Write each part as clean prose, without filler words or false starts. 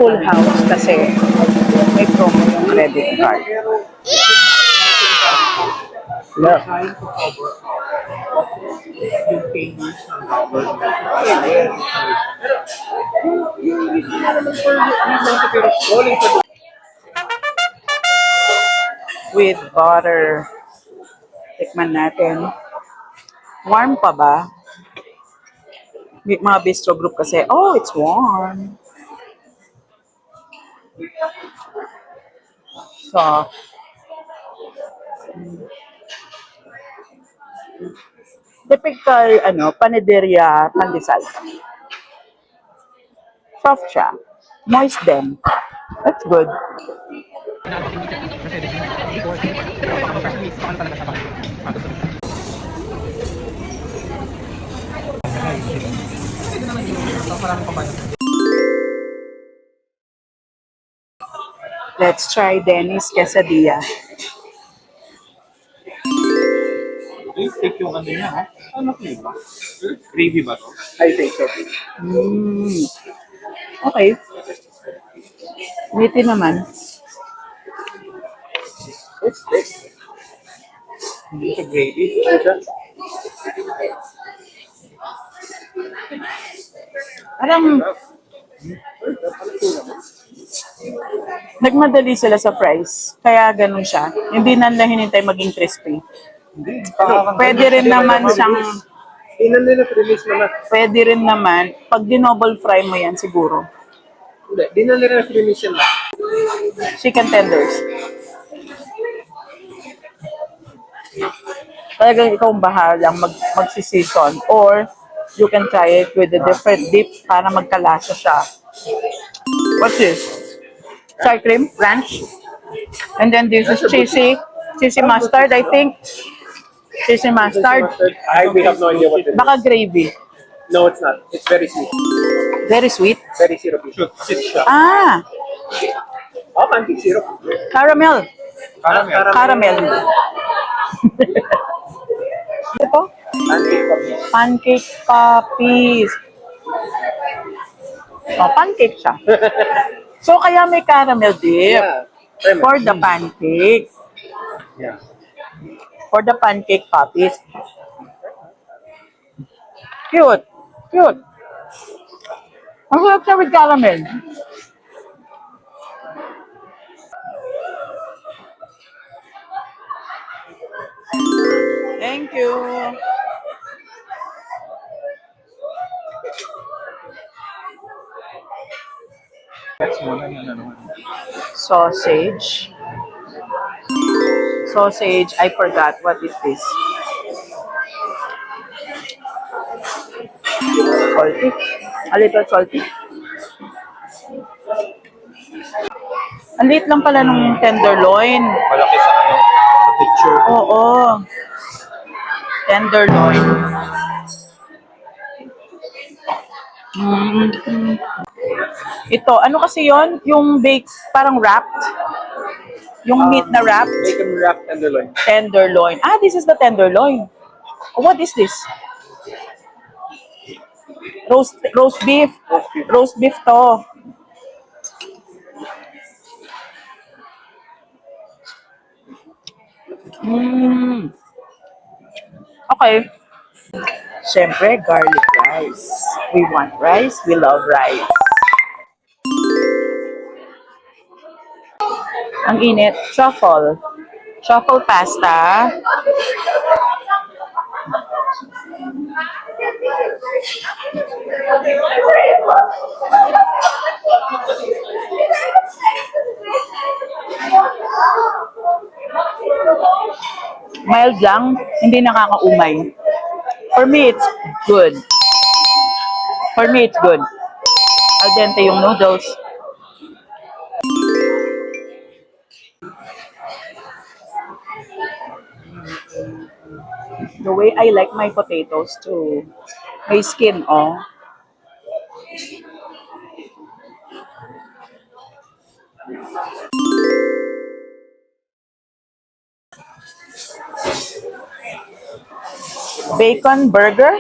full house kasi may promo yung credit card. Look. With butter. Tikman natin. Warm pa ba? Mga bistro group kasi, oh, it's warm. So, typical, panaderia, pandesal. Soft siya. Moist din. That's good. Let's try Denny's quesadilla. Please take yung ano niya, ha? Ano flavor? Gravy ba to? I think so. Okay. Witty naman. What's this? Hindi siya gravy. Parang nagmadali sila sa price. Kaya ganun siya. Hindi na nila hinintay maging crispy. Pwede rin naman siyang, Inan nila release naman. pwede rin naman, pag dinoble fry mo yan siguro. Hindi, di na nila release yan lang. Chicken tenders. Talagang ikaw bahalang magsisison or you can try it with a different dip para magkalasa siya. What's this? Sour cream? Ranch? And then this is cheesy mustard, I think. Cheesy mustard. We have no idea what it is. Baka gravy. No, it's not. It's very sweet. Very sweet. Very syrupy. Ah, Oh, pancake syrup. caramel. Caramel. Ito? Pancake coffee. Pancake puppies. Oh, pancake siya. So, kaya may caramel dip Yeah. for the pancake. Yeah. For the pancake puppies. Cute. Cute. Ang sarap siya with caramel. Thank you. That's muna yung ano. Sausage. Sausage. I forgot. What is this? Salty. A little salty. Ang liit lang pala nung tenderloin. Malaki sa ano, sa picture. Oo. Tenderloin. Ito, ano kasi yon? Yung bake, parang wrapped. Yung meat na wrapped. Bacon wrapped tenderloin. Tenderloin. Ah, this is the tenderloin. What is this? Roast beef. Roast beef to. Okay. Siyempre, garlic rice. We want rice. We love rice. Ang init. Truffle. Truffle pasta. Mild lang. Hindi nakakaumay. For me, it's good. For me, it's good. Al dente yung noodles. The way I like my potatoes too. May skin, oh. Bacon burger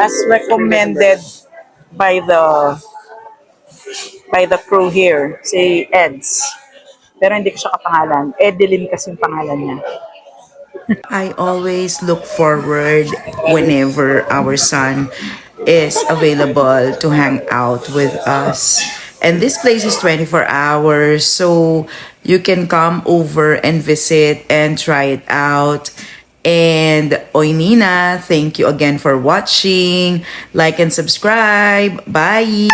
as recommended by by the crew here, si Eds. Pero hindi ko siya kapangalan. Edeline kasi yung pangalan niya. I always look forward whenever our son is available to hang out with us. And this place is 24 hours, so you can come over and visit and try it out. And Oy Nina, thank you again for watching. Like and subscribe. Bye!